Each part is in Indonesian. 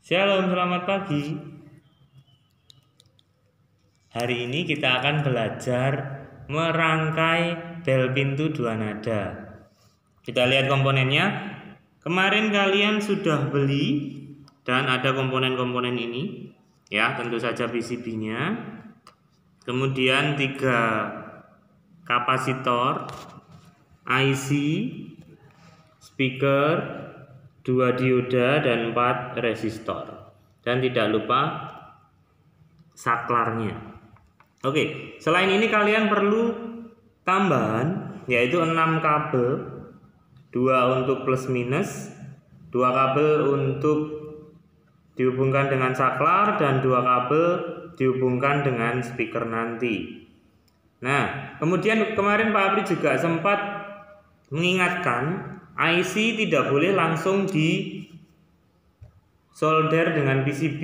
Shalom, selamat pagi. Hari ini kita akan belajar merangkai bel pintu dua nada. Kita lihat komponennya. Kemarin kalian sudah beli dan ada komponen-komponen ini, ya, tentu saja PCB-nya. Kemudian 3 kapasitor, IC, speaker, 2 dioda dan 4 resistor. Dan tidak lupa saklarnya. Oke, selain ini kalian perlu tambahan yaitu 6 kabel, 2 untuk plus minus, 2 kabel untuk dihubungkan dengan saklar dan 2 kabel dihubungkan dengan speaker nanti. Nah, kemudian kemarin Pak Apri juga sempat mengingatkan IC tidak boleh langsung di solder dengan PCB,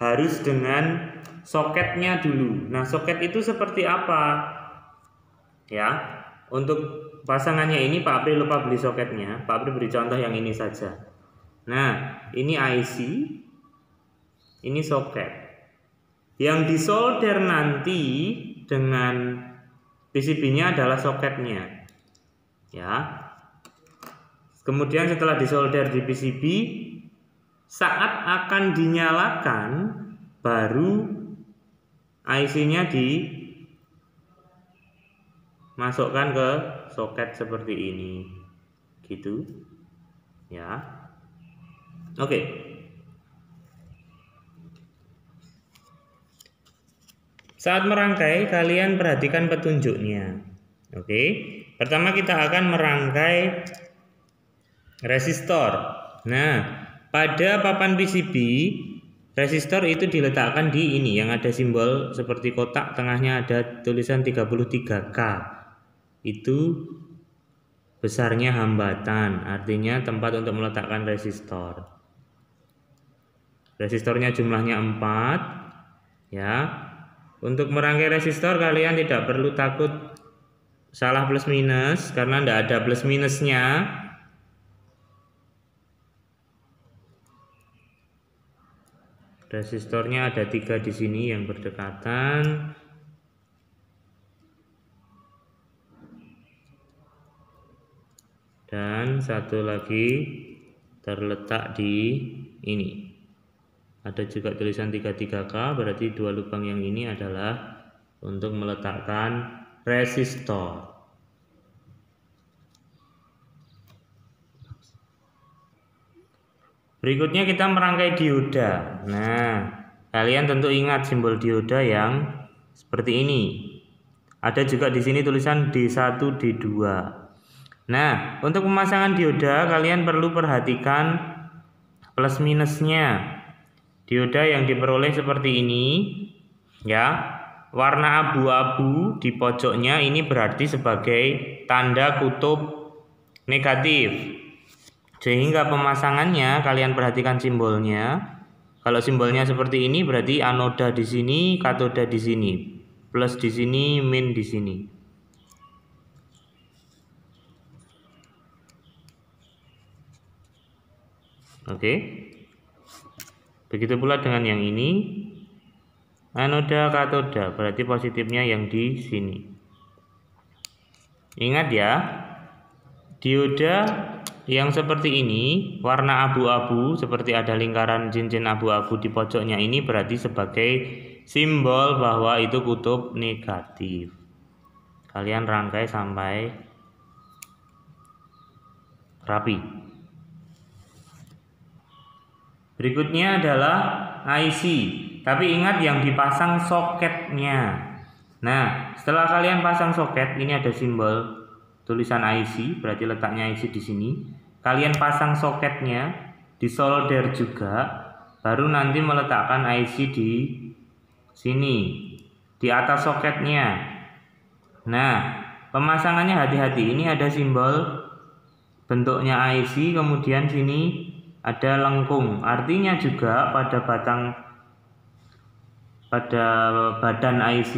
harus dengan soketnya dulu. Nah, soket itu seperti apa? Ya, untuk pasangannya ini Pak Apri lupa beli soketnya. Pak Apri beri contoh yang ini saja. Nah, ini IC, ini soket. Yang disolder nanti dengan PCB-nya adalah soketnya. Ya. Kemudian setelah disolder di PCB, saat akan dinyalakan baru IC-nya dimasukkan ke soket seperti ini. Gitu. Ya. Oke. Saat merangkai kalian perhatikan petunjuknya. Oke. Pertama kita akan merangkai resistor. Nah, pada papan PCB, resistor itu diletakkan di ini yang ada simbol seperti kotak, tengahnya ada tulisan 33K. Itu besarnya hambatan, artinya tempat untuk meletakkan resistor. Resistornya jumlahnya 4. Ya. Untuk merangkai resistor kalian tidak perlu takut salah plus minus karena tidak ada plus minusnya. Resistornya ada 3 di sini yang berdekatan. Dan satu lagi terletak di ini. Ada juga tulisan 33K, berarti 2 lubang yang ini adalah untuk meletakkan resistor. Berikutnya kita merangkai dioda. Nah, kalian tentu ingat simbol dioda yang seperti ini. Ada juga di sini tulisan D1, D2. Nah, untuk pemasangan dioda kalian perlu perhatikan plus minusnya. Dioda yang diperoleh seperti ini, ya. Warna abu-abu di pojoknya ini berarti sebagai tanda kutub negatif. Sehingga pemasangannya kalian perhatikan simbolnya. Kalau simbolnya seperti ini berarti anoda di sini, katoda di sini. Plus di sini, min di sini. Oke. Begitu pula dengan yang ini. Anoda, katoda berarti positifnya yang di sini. Ingat ya. Dioda yang seperti ini, warna abu-abu seperti ada lingkaran cincin abu-abu di pojoknya ini berarti sebagai simbol bahwa itu kutub negatif. Kalian rangkai sampai rapi. Berikutnya adalah IC, tapi ingat yang dipasang soketnya. Nah, setelah kalian pasang soket, ini ada simbol tulisan IC, berarti letaknya IC di sini. Kalian pasang soketnya, disolder juga, baru nanti meletakkan IC di sini, di atas soketnya. Nah, pemasangannya hati-hati. Ini ada simbol bentuknya IC, kemudian sini ada lengkung. Artinya juga pada badan IC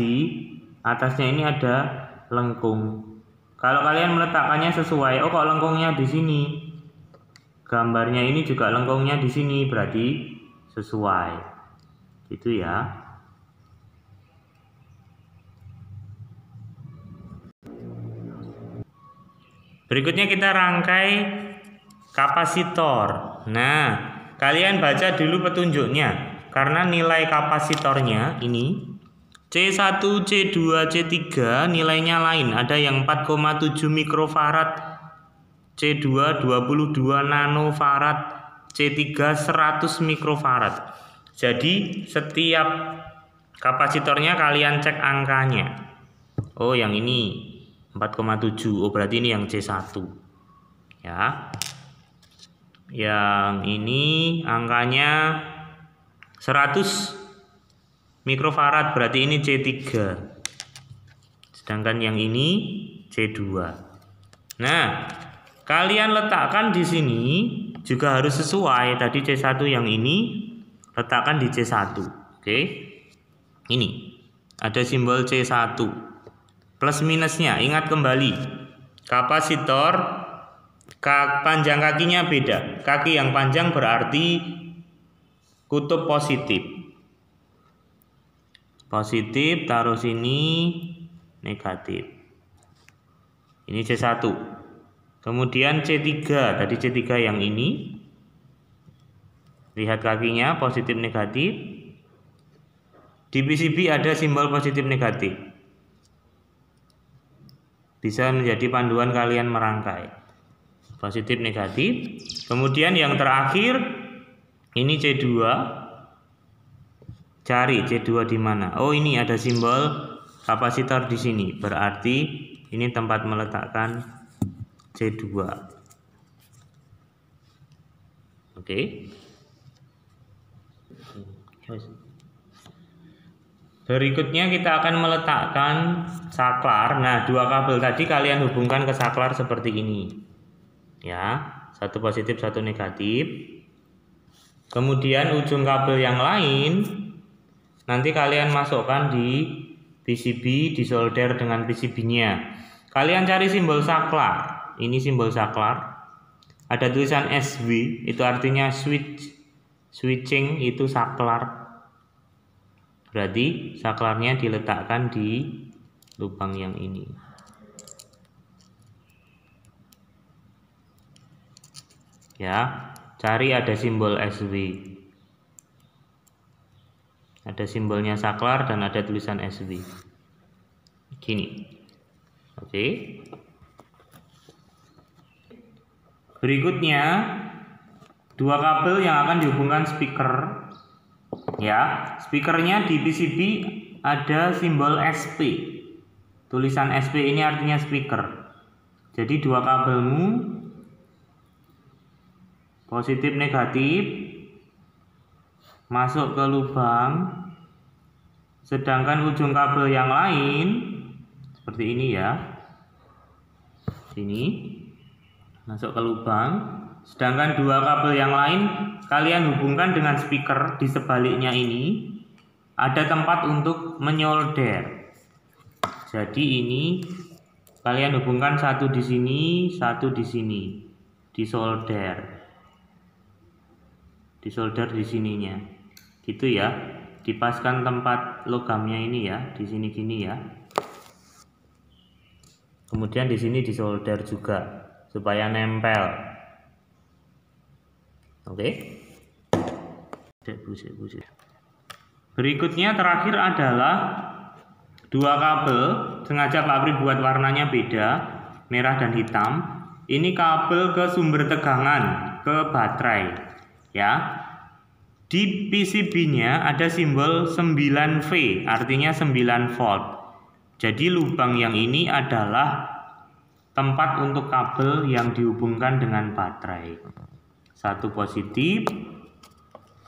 atasnya ini ada lengkung. Kalau kalian meletakkannya sesuai, kok lengkungnya di sini? Gambarnya ini juga lengkungnya di sini, berarti sesuai. Gitu ya. Berikutnya kita rangkai kapasitor. Nah, kalian baca dulu petunjuknya. Karena nilai kapasitornya ini C1, C2, C3 nilainya lain. Ada yang 4,7 mikrofarad, C2 22 nanofarad, C3 100 mikrofarad. Jadi setiap kapasitornya kalian cek angkanya. Oh, yang ini 4,7. Oh, berarti ini yang C1. Ya. Yang ini angkanya 100 mikrofarad, berarti ini C3. Sedangkan yang ini C2. Nah, kalian letakkan di sini juga harus sesuai. Tadi C1 yang ini letakkan di C1. Oke. Ini ada simbol C1. Plus minusnya, ingat kembali. Kapasitor panjang kakinya beda. Kaki yang panjang berarti kutub positif. Positif taruh sini, negatif. Ini C1. Kemudian C3, tadi C3 yang ini. Lihat kakinya positif negatif. Di PCB ada simbol positif negatif. Bisa menjadi panduan kalian merangkai. Positif negatif. Kemudian yang terakhir ini C2. Cari C2 di mana? Oh, ini ada simbol kapasitor di sini. Berarti ini tempat meletakkan C2. Oke. Berikutnya kita akan meletakkan saklar. Nah, dua kabel tadi kalian hubungkan ke saklar seperti ini. Ya, satu positif, satu negatif. Kemudian ujung kabel yang lain nanti kalian masukkan di PCB, disolder dengan PCB-nya. Kalian cari simbol saklar. Ini simbol saklar. Ada tulisan SW, itu artinya switching, itu saklar. Berarti saklarnya diletakkan di lubang yang ini. Ya, cari ada simbol SW. Ada simbolnya saklar dan ada tulisan SW. Gini. Oke. Berikutnya dua kabel yang akan dihubungkan speaker. Ya, speakernya di PCB ada simbol SP. Tulisan SP ini artinya speaker. Jadi dua kabelmu positif negatif masuk ke lubang, sedangkan ujung kabel yang lain seperti ini ya, sini masuk ke lubang, sedangkan dua kabel yang lain kalian hubungkan dengan speaker. Di sebaliknya ini ada tempat untuk menyolder. Jadi ini kalian hubungkan satu di sini, satu di sini, disolder di sininya. Gitu ya, dipaskan tempat logamnya ini ya, di sini gini ya. Kemudian di sini disolder juga supaya nempel. Oke. Berikutnya terakhir adalah dua kabel, sengaja Pak Apri buat warnanya beda, merah dan hitam. Ini kabel ke sumber tegangan, ke baterai. Ya. Di PCB-nya ada simbol 9V, artinya 9 volt. Jadi lubang yang ini adalah tempat untuk kabel yang dihubungkan dengan baterai. Satu positif,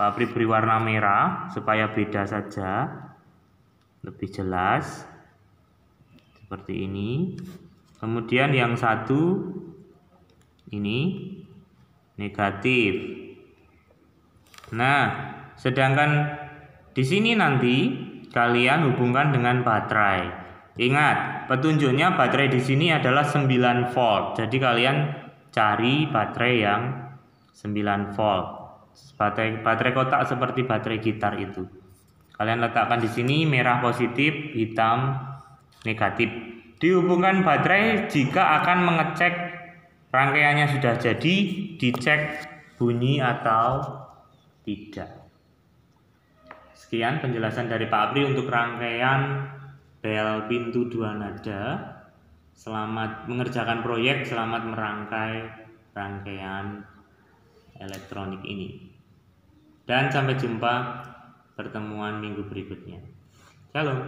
Pak Apri beri warna merah supaya beda saja, lebih jelas. Seperti ini. Kemudian yang satu ini negatif. Nah, sedangkan di sini nanti kalian hubungkan dengan baterai. Ingat, petunjuknya baterai di sini adalah 9 volt. Jadi kalian cari baterai yang 9 volt. Baterai kotak seperti baterai gitar itu. Kalian letakkan di sini merah positif, hitam negatif. Dihubungkan baterai jika akan mengecek rangkaiannya sudah jadi, dicek bunyi atau tidak. Sekian penjelasan dari Pak Apri untuk rangkaian bel pintu 2 nada. Selamat mengerjakan proyek, selamat merangkai rangkaian elektronik ini. Dan sampai jumpa pertemuan minggu berikutnya. Shalom.